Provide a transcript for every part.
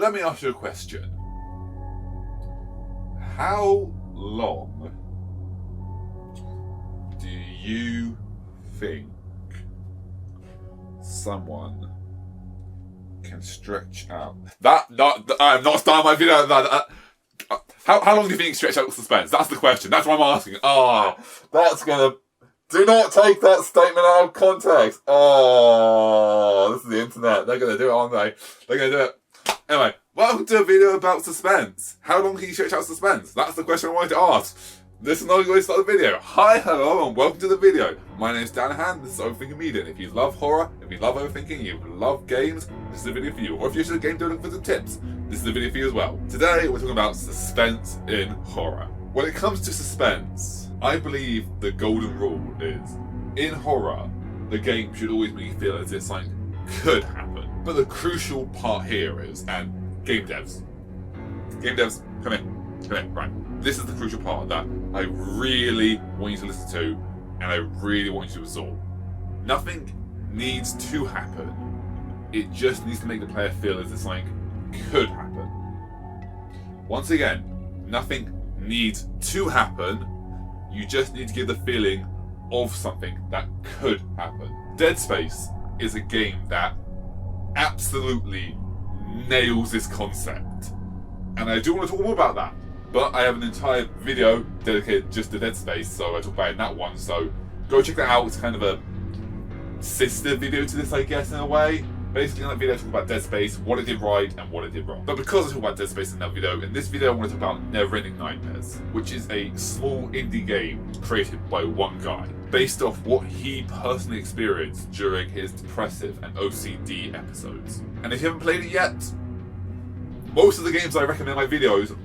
let me ask you a question. How long do you think someone can stretch out? I am not starting my video. How long do you think stretch out suspense? That's the question. That's what I'm asking. That's gonna. Do not take that statement out of context. This is the internet. They're gonna do it, aren't they? They're gonna do it. Anyway, welcome to a video about suspense. How long can you stretch out suspense? That's the question I wanted to ask. This is not going to start the video. Hi, hello, and welcome to the video. My name is Dan Han. This is Overthinking Media. If you love horror, if you love overthinking, you love games, this is a video for you. Or if you're just a game developer for some tips, this is a video for you as well. Today, we're talking about suspense in horror. When it comes to suspense, I believe the golden rule is, in horror, the game should always make you feel as if something could happen. But the crucial part here is, and game devs, come here, right. This is the crucial part that I really want you to listen to, and I really want you to absorb. Nothing needs to happen. It just needs to make the player feel as if something could happen. Once again, nothing needs to happen. You just need to give the feeling of something that could happen. Dead Space is a game that absolutely nails this concept. And I do want to talk more about that. But I have an entire video dedicated just to Dead Space, so I talk about it in that one. So go check that out. It's kind of a sister video to this, I guess, in a way. Basically, in that video, I talk about Dead Space, what it did right and what it did wrong. But because I talk about Dead Space in that video, in this video I want to talk about Never-Ending Nightmares, which is a small indie game created by one guy, based off what he personally experienced during his depressive and OCD episodes. And if you haven't played it yet, most of the games I recommend in my videos,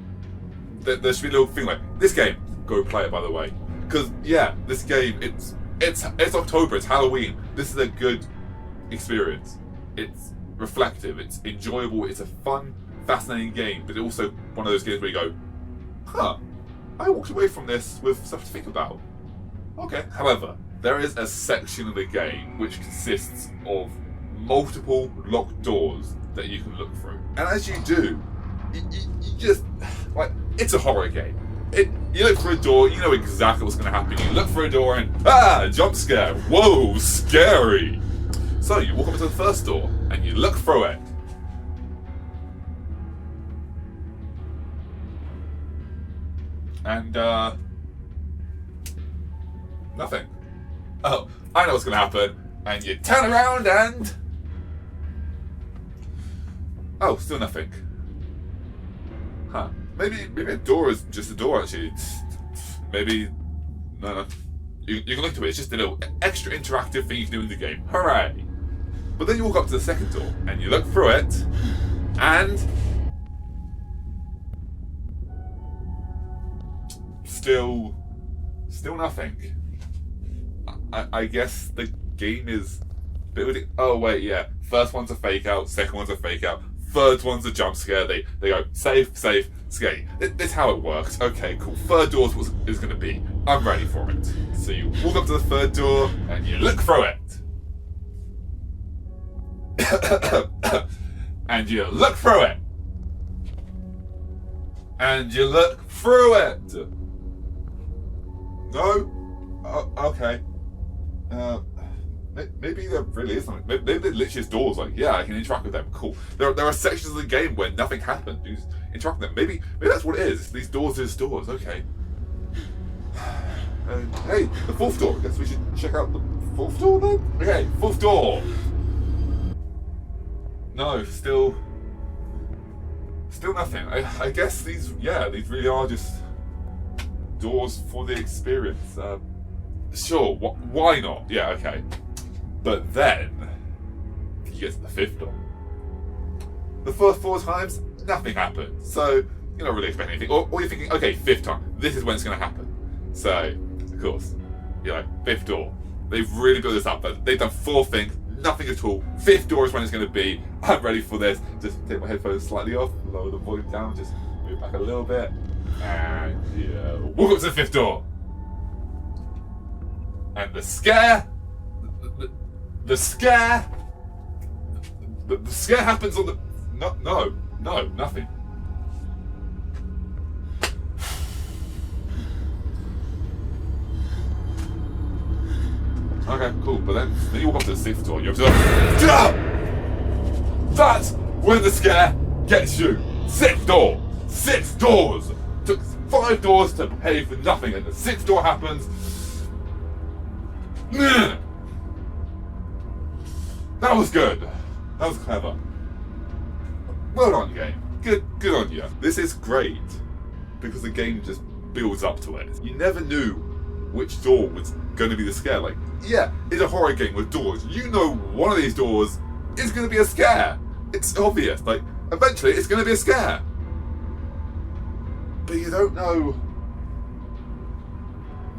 there should be a little thing like, this game, go play it, by the way. Because, yeah, this game, it's October, it's Halloween. This is a good experience. It's reflective, it's enjoyable, it's a fun, fascinating game, but it's also one of those games where you go, I walked away from this with stuff to think about. Okay. However, there is a section of the game which consists of multiple locked doors that you can look through. And as you do, you just, like, it's a horror game. You look for a door, you know exactly what's going to happen. You look for a door and, jump scare, whoa, scary. So you walk up to the first door and you look through it. And, nothing. Oh, I know what's going to happen. And you turn around and... oh, still nothing. Maybe a door is just a door, actually. Maybe... No. You can look to it. It's just a little extra interactive thing you can do in the game. Hooray! But then you walk up to the second door, and you look through it, and... Still nothing. I guess the game is building... oh, wait, yeah. First one's a fake out, second one's a fake out, third one's a jump scare. They go, safe, scary. This is how it works. Okay, cool. Third door's what it's going to be. I'm ready for it. So you walk up to the third door, and you look through it. And you look through it. And you look through it. No? Okay. Maybe there really is something. Maybe there literally is doors. Like, yeah, I can interact with them. Cool. There are sections of the game where nothing happens. You just interact with them. Maybe that's what it is. These doors are just doors. Okay. Hey, the fourth door. I guess we should check out the fourth door then? Okay, fourth door. No, still nothing. I guess these really are just doors for the experience. Sure, why not? Yeah, okay. But then, you get to the fifth door. The first 4 times, nothing happened. So, you're not really expecting anything. Or you're thinking, okay, fifth time, this is when it's going to happen. So, of course, you're like, fifth door. They've really built this up. They've done 4 things, nothing at all. Fifth door is when it's going to be. I'm ready for this. Just take my headphones slightly off, lower the volume down, just move back a little bit. And, yeah, walk up to the fifth door. And the scare happens on the... No, nothing. Okay, cool. But then you walk up to the sixth door. You have to That's when the scare gets you. Sixth door. 6 doors. Took 5 doors to pay for nothing, and the 6th door happens. That was good. That was clever. Well done, game. Good on you. This is great because the game just builds up to it. You never knew which door was going to be the scare. Like, yeah, it's a horror game with doors. You know one of these doors is going to be a scare. It's obvious. Like, eventually it's going to be a scare. But you don't know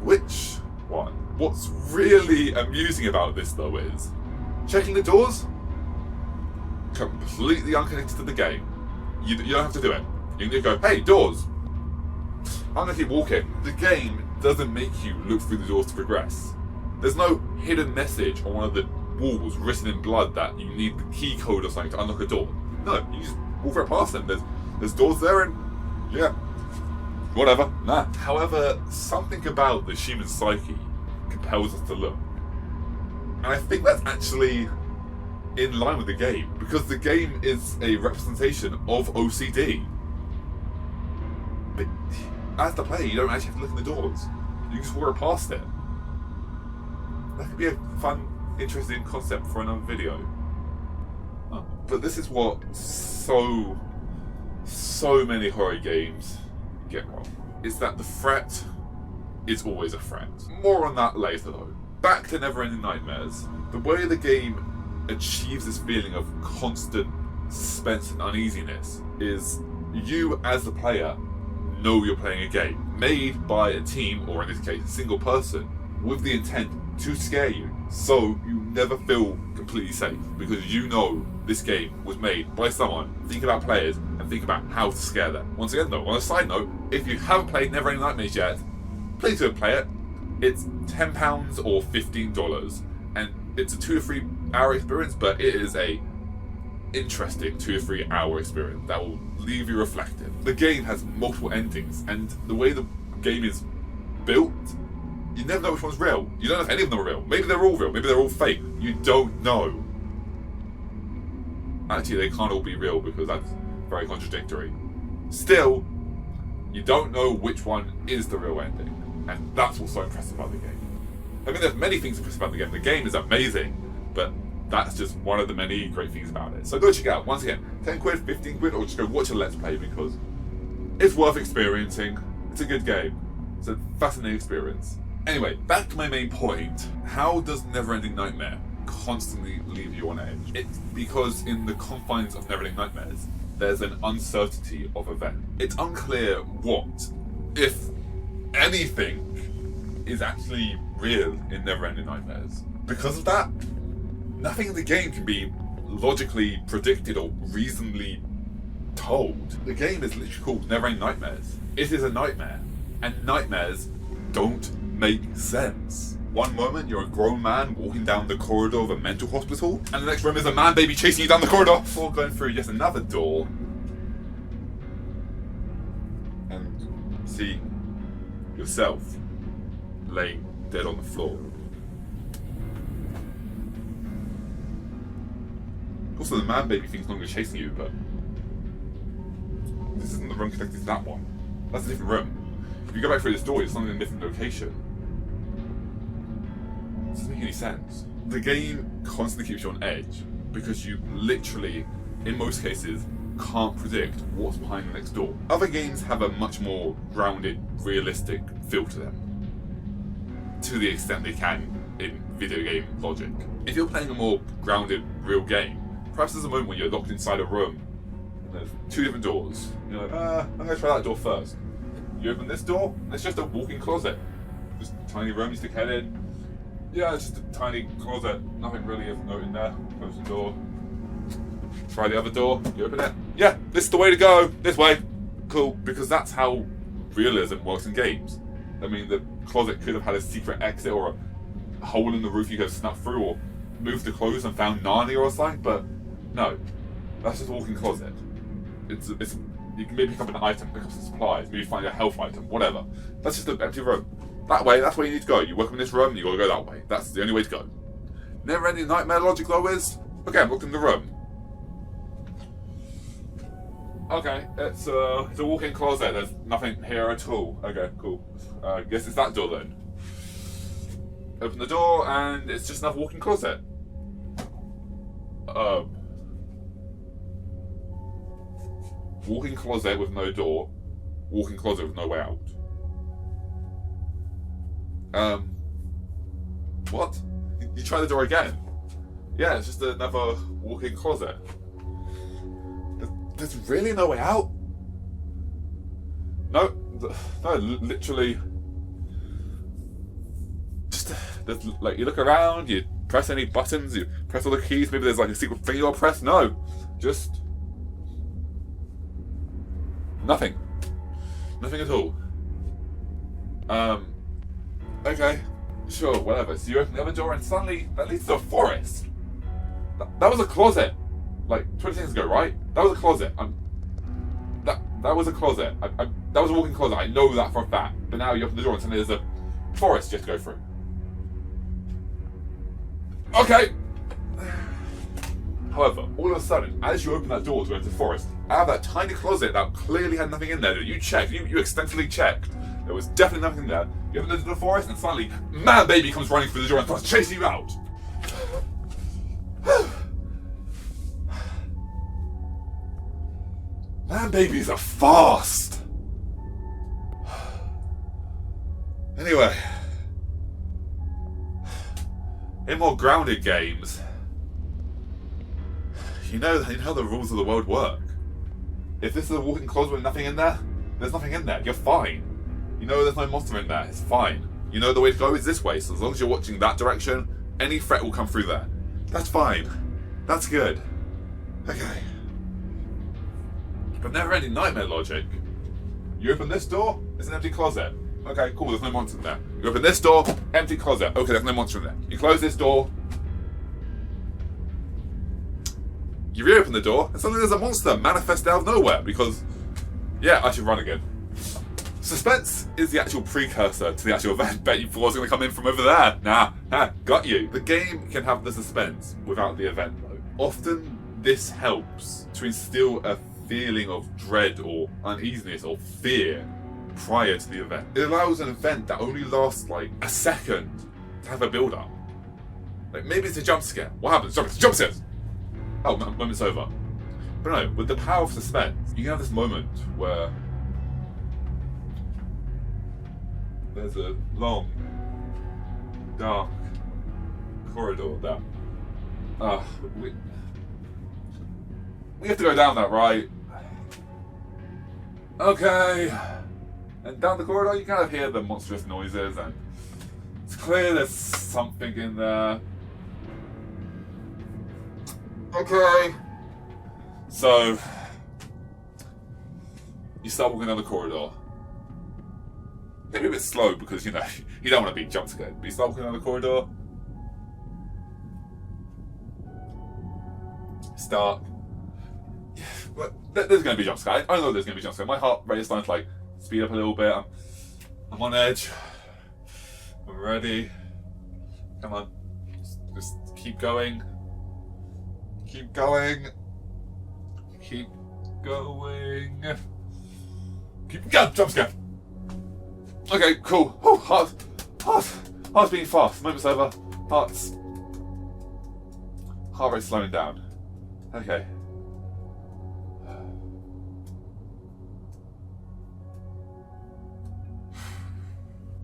which one. What's really amusing about this, though, is checking the doors, completely unconnected to the game. You don't have to do it. You can go, hey, doors. I'm going to keep walking. The game doesn't make you look through the doors to progress. There's no hidden message on one of the walls written in blood that you need the key code or something to unlock a door. No, you just walk right past them. There's doors there and, yeah, whatever. Nah. However, something about the human psyche compels us to look. And I think that's actually in line with the game, because the game is a representation of OCD. But as the player, you don't actually have to look in the doors. You just walk past it. That could be a fun, interesting concept for another video. Oh. But this is what so many horror games get wrong. Is that the threat is always a threat. More on that later though. Back to Neverending Nightmares. The way the game achieves this feeling of constant suspense and uneasiness is you as the player know you're playing a game made by a team, or in this case a single person, with the intent to scare you. So you never feel completely safe because you know this game was made by someone thinking about players and thinking about how to scare them. Once again though, on a side note, if you haven't played Neverending Nightmares yet, please do play it. It's £10 or $15 and it's a 2 to 3 hour experience, but it is a interesting 2 to 3 hour experience that will leave you reflective. The game has multiple endings, and the way the game is built, you never know which one's real. You don't know if any of them are real. Maybe they're all real, maybe they're all fake. You don't know. Actually, they can't all be real because that's very contradictory. Still, you don't know which one is the real ending, and that's what's so impressive about the game. I mean, there's many things impressive about the game. The game is amazing, but that's just one of the many great things about it. So go check it out. Once again, 10 quid, 15 quid, or just go watch a Let's Play because it's worth experiencing. It's a good game. It's a fascinating experience. Anyway, back to my main point. How does Neverending Nightmare constantly leave you on edge? It's because in the confines of Neverending Nightmares, there's an uncertainty of event. It's unclear what, if anything, is actually real in Neverending Nightmares. Because of that, nothing in the game can be logically predicted or reasonably told. The game is literally called Neverending Nightmares. It is a nightmare, and nightmares don't make sense. One moment you're a grown man walking down the corridor of a mental hospital, and the next room is a man baby chasing you down the corridor before going through yet another door and see yourself laying dead on the floor. Also, the man baby thing's no longer chasing you, but this isn't the room connected to that one. That's a different room. If you go back through this door, it's something in a different location. It doesn't make any sense. The game constantly keeps you on edge because you literally, in most cases, can't predict what's behind the next door. Other games have a much more grounded, realistic feel to them, to the extent they can in video game logic. If you're playing a more grounded, real game, perhaps there's a moment when you're locked inside a room and there's 2 different doors. You're like, I'm going to try that door first. You open this door, and it's just a walk-in closet. Just a tiny room, you stick head in. Yeah, it's just a tiny closet. Nothing really of note in there. Close the door. Try the other door, you open it. Yeah, this is the way to go. This way. Cool, because that's how realism works in games. I mean, the closet could have had a secret exit or a hole in the roof you could have snuck through, or moved the clothes and found Narnia or something, but no. That's just a walk-in closet. you can maybe pick up an item, pick up some supplies, maybe find a health item, whatever. That's just an empty room. That's where you need to go. You work in this room, you gotta go that way. That's the only way to go. Never-ending nightmare logic though is, okay, I'm looked in the room. Okay, it's a walk-in closet. There's nothing here at all. Okay, cool. Guess it's that door then. Open the door and it's just another walk-in closet. Walk-in closet with no door. Walk-in closet with no way out. What? You try the door again? Yeah, it's just another walk-in closet. There's really no way out? No, literally. Just, there's, like, you look around, you press any buttons, you press all the keys, maybe there's like a secret thing you'll press. No, just nothing. Nothing at all. Okay, sure, whatever. So you open the other door and suddenly that leads to a forest. That was a closet. Like 20 seconds ago, right? That was a closet. That was a closet. That was a walk-in closet. I know that for a fact. But now you open the door and suddenly there's a forest you have to go through. Okay. However, all of a sudden, as you open that door to go into the forest, out of that tiny closet that clearly had nothing in there that you checked, you extensively checked, there was definitely nothing in there. You open into the forest and suddenly, man baby comes running through the door and starts chasing you out. Man babies are fast. Anyway, in more grounded games, you know how the rules of the world work. If this is a walk-in closet with nothing in there, there's nothing in there. You're fine. You know there's no monster in there. It's fine. You know the way to go is this way. So as long as you're watching that direction, any threat will come through there. That's fine. That's good. Okay. But never-ending nightmare logic. You open this door, it's an empty closet. Okay, cool, there's no monster in there. You open this door, empty closet. Okay, there's no monster in there. You close this door. You reopen the door, and suddenly there's a monster manifested out of nowhere because, yeah, I should run again. Suspense is the actual precursor to the actual event. Bet you thought I was going to come in from over there. Nah, got you. The game can have the suspense without the event, though. Often, this helps to instill a feeling of dread or uneasiness or fear prior to the event. It allows an event that only lasts like a second to have a build-up. Like maybe it's a jump scare. What happens? Jump scares! Oh, moment's over. But no, with the power of suspense, you can have this moment where there's a long, dark corridor that we have to go down that, right? Okay. And down the corridor you kind of hear the monstrous noises and it's clear there's something in there. Okay. So you start walking down the corridor. Maybe a bit slow because you don't want to be jump scared. But you start walking down the corridor. Start. There's going to be a jump scare. I know there's going to be a jump scare. My heart rate is starting to like speed up a little bit. I'm on edge. I'm ready. Come on. Just keep going. Keep going. Keep going. Keep going. Jump scare. Okay, cool. Oh, heart's beating fast. Moment's over. Heart rate's slowing down. Okay.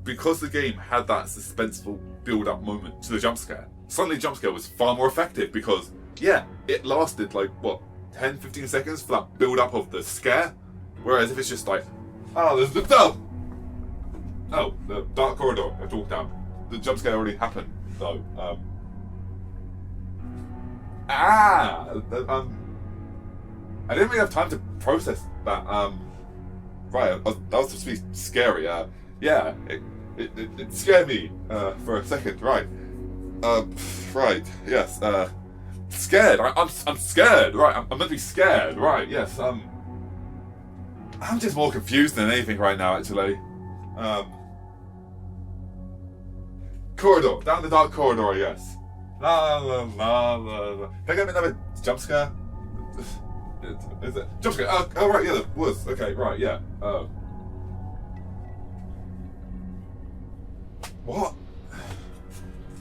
Because the game had that suspenseful build-up moment to the jump scare, suddenly the jump scare was far more effective because, yeah, it lasted like, 10-15 seconds for that build-up of the scare. Whereas if it's just like, there's the the dark corridor I have to walk down. The jump scare already happened, though. I didn't really have time to process that. Right, that was supposed to be scary. Yeah, it scared me for a second. Right, right. Yes. Scared. I'm scared. Right. I'm meant to be scared. Right. Yes. I'm just more confused than anything right now, actually. Corridor. Down the dark corridor, I guess. La la la la la. Can I get another jump scare? Is it? Jump scare. Oh right, yeah, there was. Okay, right, yeah. What?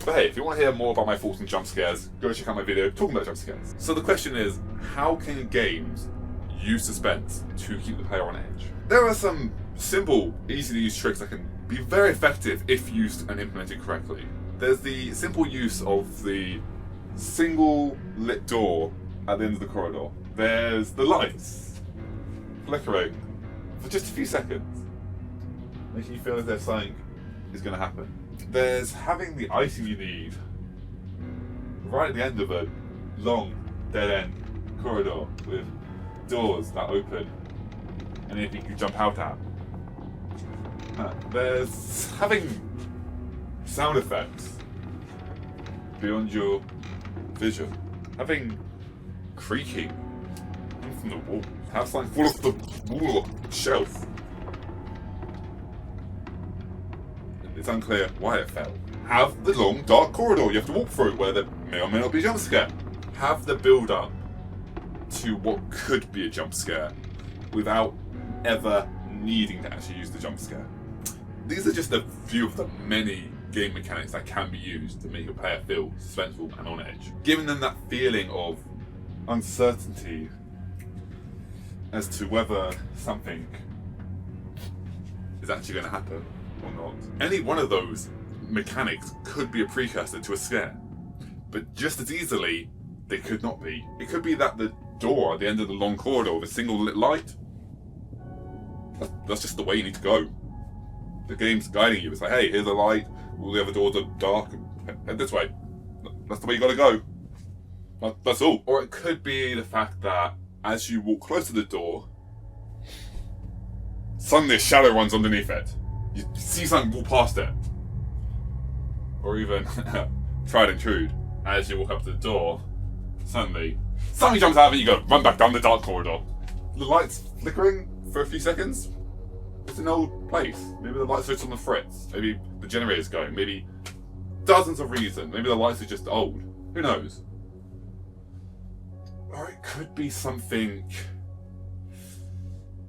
But hey, if you want to hear more about my thoughts on jump scares, go check out my video talking about jump scares. So the question is, how can games use suspense to keep the player on edge? There are some simple, easy to use tricks that can be very effective if used and implemented correctly. There's the simple use of the single lit door at the end of the corridor. There's the lights flickering for just a few seconds, making you feel as if something is going to happen. There's having the item you need right at the end of a long, dead-end corridor with doors that open and anything you can jump out at. There's having sound effects beyond your vision. Having creaking from the wall. Have something fall off the wall or shelf. It's unclear why it fell. Have the long, dark corridor you have to walk through where there may or may not be a jump scare. Have the build-up to what could be a jump scare without ever needing to actually use the jump scare. These are just a few of the many game mechanics that can be used to make a player feel suspenseful and on edge. Giving them that feeling of uncertainty as to whether something is actually going to happen or not. Any one of those mechanics could be a precursor to a scare, but just as easily they could not be. It could be that the door at the end of the long corridor with a single lit light, that's just the way you need to go. The game's guiding you. It's like, hey, here's a light, all the other doors are dark, head this way. That's the way you gotta go. That's all. Or it could be the fact that as you walk close to the door, suddenly a shadow runs underneath it. You see something walk past it. Or even, tried and true, as you walk up to the door, suddenly something jumps out of it and you go run back down the dark corridor. The light's flickering for a few seconds. It's an old place. Maybe the light switch on the fritz. Maybe the generator's going. Maybe dozens of reasons. Maybe the lights are just old. Who knows? Or it could be something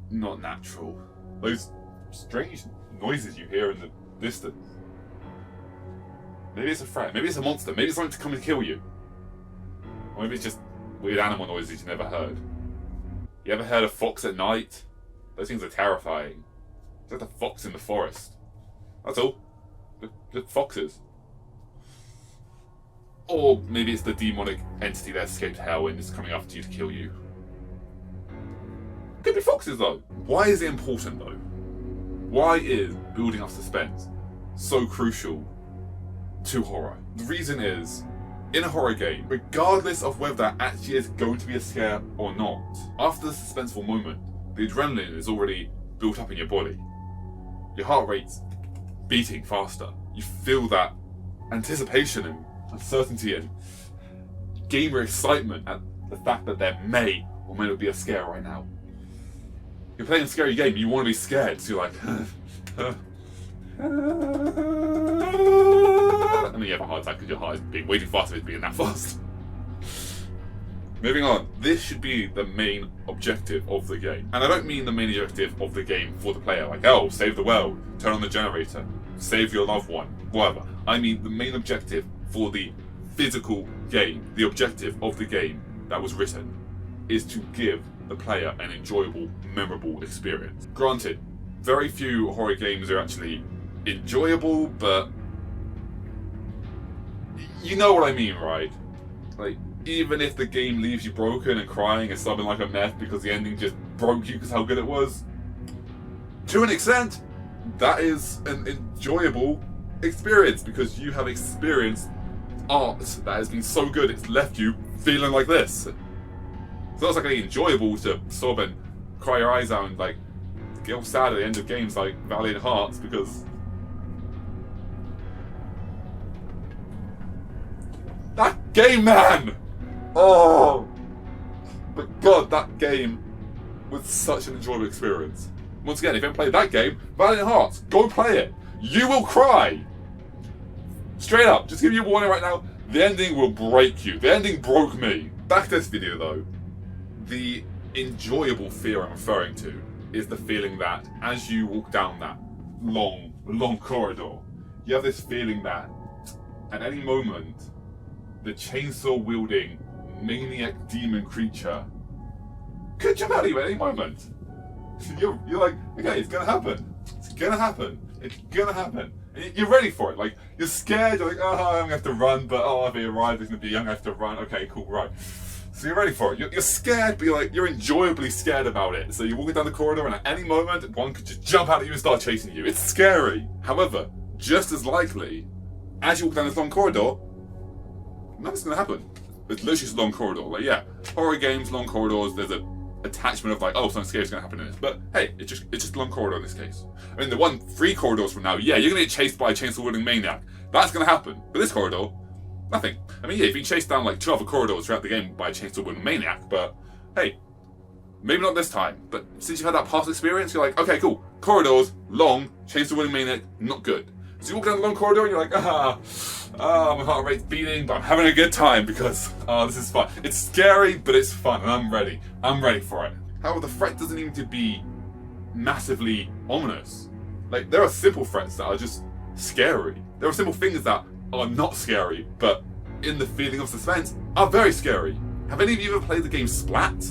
not natural. Those strange noises you hear in the distance. Maybe it's a threat. Maybe it's a monster. Maybe it's something to come and kill you. Or maybe it's just weird animal noises you never heard. You ever heard a fox at night? Those things are terrifying. It's like the fox in the forest. That's all. Just foxes. Or maybe it's the demonic entity that escaped hell and is coming after you to kill you. Could be foxes though. Why is it important though? Why is building up suspense so crucial to horror? The reason is, in a horror game, regardless of whether that actually is going to be a scare or not, after the suspenseful moment, the adrenaline is already built up in your body. Your heart rate's beating faster. You feel that anticipation and uncertainty and gamer excitement at the fact that there may or may not be a scare right now. You're playing a scary game, you want to be scared, so you're like, and then you have a heart attack because your heart is beating way too fast for it being that fast. Moving on, this should be the main objective of the game. And I don't mean the main objective of the game for the player, like, oh, save the world, turn on the generator, save your loved one, whatever. I mean the main objective for the physical game, the objective of the game that was written, is to give the player an enjoyable, memorable experience. Granted, very few horror games are actually enjoyable, but you know what I mean, right? Like, even if the game leaves you broken and crying and sobbing like a meth because the ending just broke you because how good it was, to an extent, that is an enjoyable experience because you have experienced art that has been so good it's left you feeling like this. So it's like really enjoyable to sob and cry your eyes out and like get all sad at the end of games like Valiant Hearts because that game, man! Oh, but God, that game with such an enjoyable experience. Once again, if you haven't played that game, Valiant Hearts, go and play it. You will cry. Straight up, just give you a warning right now, the ending will break you. The ending broke me. Back to this video though. The enjoyable fear I'm referring to is the feeling that as you walk down that long corridor, you have this feeling that at any moment, the chainsaw-wielding maniac demon creature could jump out at you at any moment. You're like, okay, it's gonna happen. It's gonna happen. It's gonna happen. And you're ready for it. Like, you're scared. You're like, oh, I'm gonna have to run, but oh, if he arrives, it's gonna be young. I have to run. Okay, cool, right. So you're ready for it. You're scared, but you're enjoyably scared about it. So you're walking down the corridor, and at any moment, one could just jump out at you and start chasing you. It's scary. However, just as likely, as you walk down this long corridor, nothing's gonna happen. It's literally just a long corridor. Like, yeah, horror games, long corridors, there's a attachment of like, oh, something scary is gonna happen in this. But hey, it's just a long corridor in this case. I mean, the 3 corridors from now, yeah, you're gonna get chased by a chainsaw-wielding maniac. That's gonna happen. But this corridor, nothing. I mean, yeah, you've been chased down like 2 other corridors throughout the game by a chainsaw-wielding maniac, but hey, maybe not this time. But since you've had that past experience, you're like, okay, cool. Corridors, long, chainsaw-wielding maniac, not good. So you walk down the long corridor and you're like, my heart rate's beating, but I'm having a good time because, this is fun. It's scary, but it's fun, and I'm ready. I'm ready for it. However, the threat doesn't need to be massively ominous. Like, there are simple threats that are just scary. There are simple things that are not scary, but in the feeling of suspense, are very scary. Have any of you ever played the game Splat?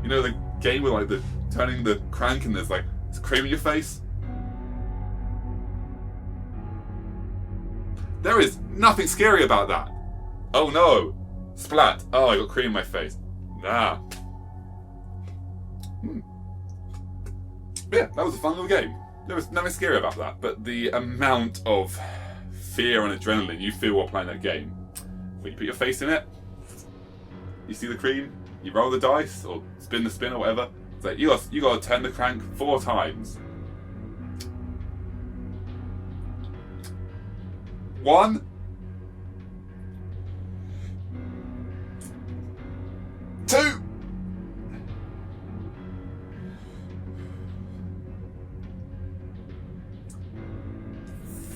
You know, the game with like turning the crank and there's like cream in your face? There is nothing scary about that. Oh no, Splat. Oh, I got cream in my face. Nah. Yeah, that was a fun little game. There was nothing scary about that, but the amount of fear and adrenaline you feel while playing that game, when you put your face in it, you see the cream, you roll the dice, or spin the spin or whatever, it's like, you got to turn the crank 4 times. 1, 2,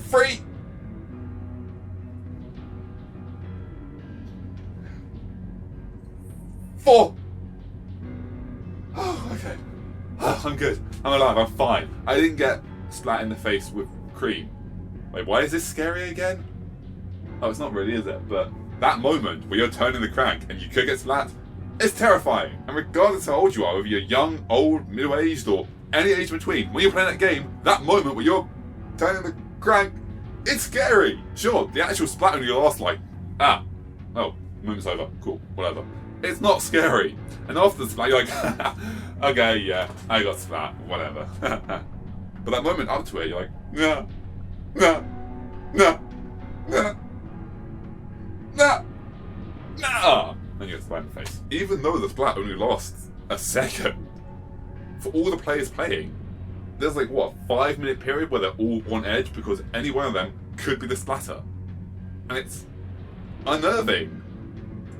3, 4. Oh, okay. Oh, I'm good. I'm alive. I'm fine. I didn't get splat in the face with cream. Wait, why is this scary again? Oh, it's not really, is it? But that moment where you're turning the crank and you could get splat, it's terrifying. And regardless how old you are, whether you're young, old, middle-aged, or any age between, when you're playing that game, that moment where you're turning the crank, it's scary. Sure, the actual splat only lasts like, moment's over, cool, whatever. It's not scary. And after the splat, you're like, okay, yeah, I got splat, whatever. But that moment up to it, you're like, no. And you get splat in the face. Even though the splat only lasts a second, for all the players playing, there's like, what, a 5-minute period where they're all on edge because any one of them could be the splatter. And it's unnerving,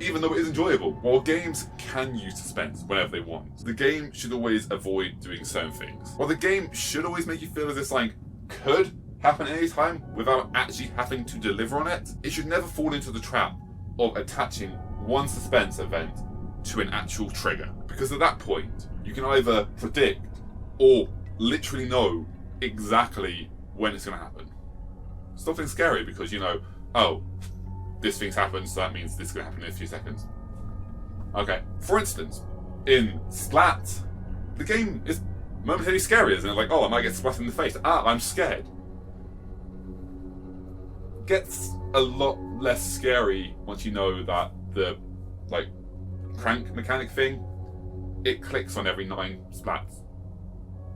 even though it is enjoyable. While games can use suspense whenever they want, the game should always avoid doing certain things. While the game should always make you feel as if something could happen at any time without actually having to deliver on it, it should never fall into the trap of attaching one suspense event to an actual trigger. Because at that point, you can either predict or literally know exactly when it's going to happen. Stop being scary because you know, oh, this thing's happened, so that means this is going to happen in a few seconds. Okay. For instance, in Splat, the game is momentarily scary, isn't it? Like, oh, I might get splat in the face. I'm scared. Gets a lot less scary once you know that the like crank mechanic thing, it clicks on every 9 splats.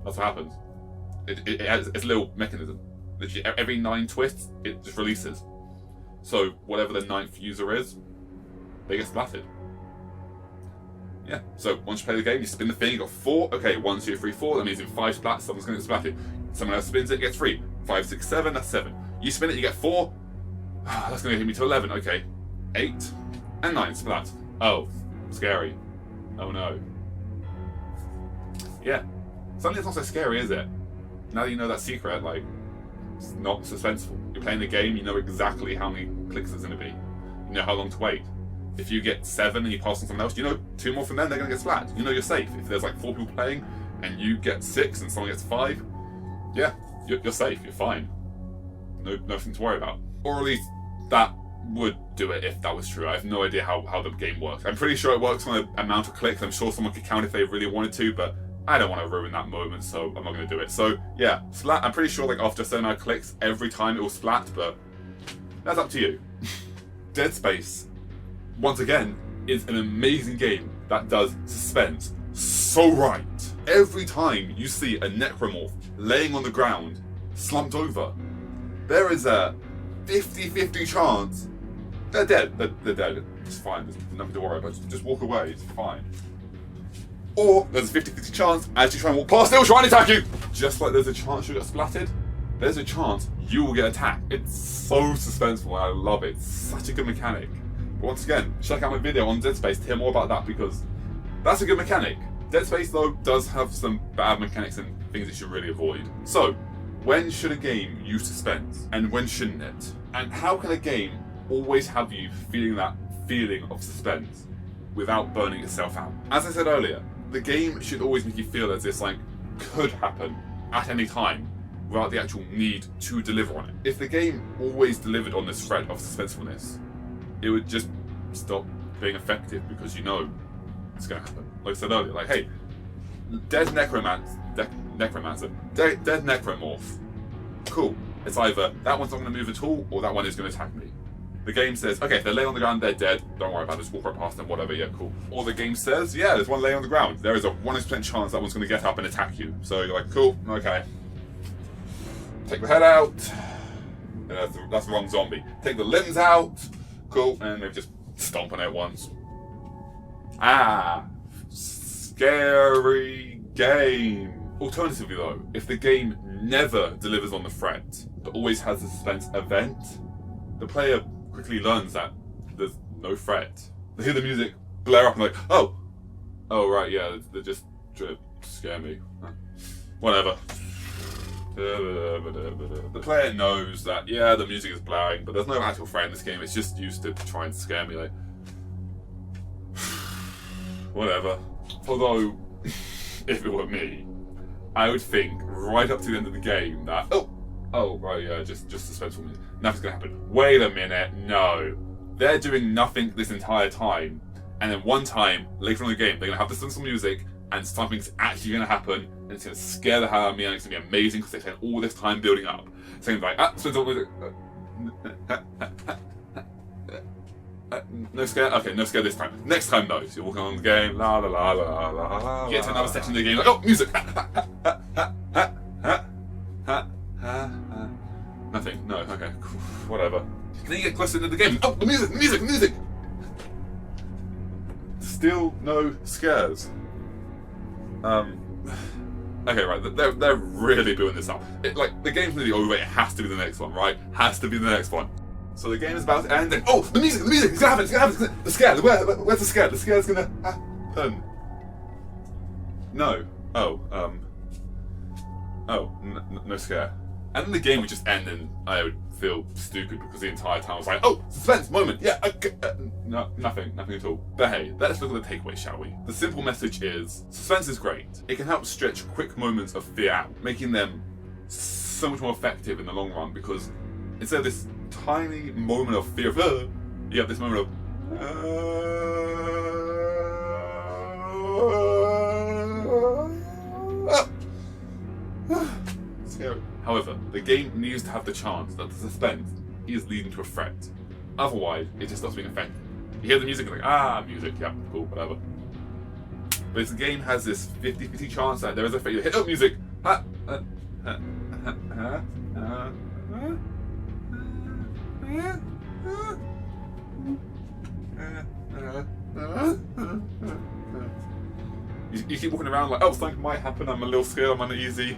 That's what happens. It has a little mechanism. Literally every 9 twists, it just releases. So whatever the 9th user is, they get splatted. Yeah. So once you play the game, you spin the thing. You got 4. Okay, 1, 2, 3, 4. That means in 5 splats, someone's going to get splatted. Someone else spins it, gets 3. 5, 6, 7. That's 7. You spin it, you get 4. That's going to hit me to 11. Okay, 8 and 9 splats. Oh, scary. Oh no. yeah, suddenly it's not so scary, is it? Now that you know that secret, like, it's not suspenseful. You're playing the game, you know exactly how many clicks it's going to be. You know how long to wait. If you get 7 and you pass on someone else, you know 2 more from them, they're going to get splat. You know you're safe. If there's like 4 people playing and you get 6 and someone gets 5, yeah, you're safe, you're fine. Nothing to worry about. Or at least that would do it if that was true. I have no idea how the game works. I'm pretty sure it works on the amount of clicks. I'm sure someone could count if they really wanted to, but I don't want to ruin that moment, so I'm not going to do it. So yeah, splat. I'm pretty sure like after a certain amount of clicks, every time it will splat, but that's up to you. Dead Space, once again, is an amazing game that does suspense so right. Every time you see a necromorph laying on the ground, slumped over, there is a 50-50 chance they're dead. They're dead. It's fine. There's nothing to worry about. Just walk away. It's fine. Or there's a 50-50 chance as you try and walk past, they'll try and attack you. Just like there's a chance you'll get splatted, there's a chance you will get attacked. It's so suspenseful and I love it. It's such a good mechanic. But once again, check out my video on Dead Space to hear more about that because that's a good mechanic. Dead Space though does have some bad mechanics and things it should really avoid. So, when should a game use suspense and when shouldn't it? And how can a game always have you feeling that feeling of suspense without burning itself out? As I said earlier, the game should always make you feel as this like could happen at any time without the actual need to deliver on it. If the game always delivered on this thread of suspensefulness, it would just stop being effective because you know it's going to happen. Like I said earlier, like, hey, dead necromancer, dead necromorph. Cool. It's either that one's not going to move at all or that one is going to attack me. The game says, okay, if they're laying on the ground, they're dead. Don't worry about it, just walk right past them, whatever, yeah, cool. Or the game says, yeah, there's one laying on the ground. There is a 100% chance that one's going to get up and attack you. So you're like, cool, okay. Take the head out. Yeah, that's the wrong zombie. Take the limbs out. Cool, and maybe just stomp on it once. Ah, scary game. Alternatively though, if the game never delivers on the threat, but always has a suspense event, the player quickly learns that there's no threat. They hear the music blare up and like, oh right, yeah, they're just trying to scare me. Whatever. The player knows that, yeah, the music is blaring, but there's no actual threat in this game. It's just used to try and scare me, like, whatever. Although, if it were me, I would think right up to the end of the game that, oh right, yeah, just suspenseful music. Nothing's gonna happen. Wait a minute, no. They're doing nothing this entire time, and then one time, later on in the game, they're gonna have the suspenseful music, and something's actually gonna happen, and it's gonna scare the hell out of me, and it's gonna be amazing because they spent all this time building up. So it's like, suspenseful music. No scare? Okay, no scare this time. Next time though, so you're walking on the game, la la la la la la. You get to another section of the game, like, oh, music! Nothing, no, okay, cool. Whatever. And then you get closer into the game, oh, the music! Still no scares. Okay, right, they're really building this up. Like, the game's nearly over, it has to be the next one, right? Has to be the next one. So the game is about to end, and oh, the music, it's gonna happen, the scare, where's the scare? The scare's gonna happen. No, no scare. And then the game would just end, and I would feel stupid because the entire time I was like, oh, suspense, moment, yeah, okay, no, nothing at all. But hey, let's look at the takeaway, shall we? The simple message is, suspense is great. It can help stretch quick moments of fear out, making them so much more effective in the long run because instead of this tiny moment of fear, you have this moment of scary. However, the game needs to have the chance that the suspense is leading to a threat. Otherwise, it just stops being effective. You hear the music and like, music, yeah, cool, whatever. But if the game has this 50-50 chance that there is a threat, you hit music, you keep walking around like, oh, something might happen, I'm a little scared, I'm uneasy.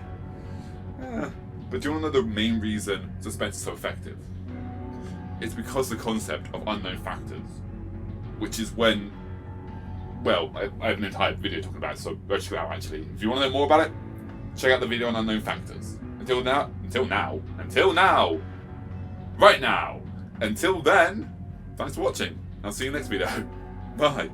But do you want to know the main reason suspense is so effective? It's because the concept of unknown factors, which is when well, I have an entire video talking about it, so go check it out actually. If you want to know more about it, check out the video on unknown factors. Until now, right now. Until then, thanks for watching. I'll see you next video. Bye.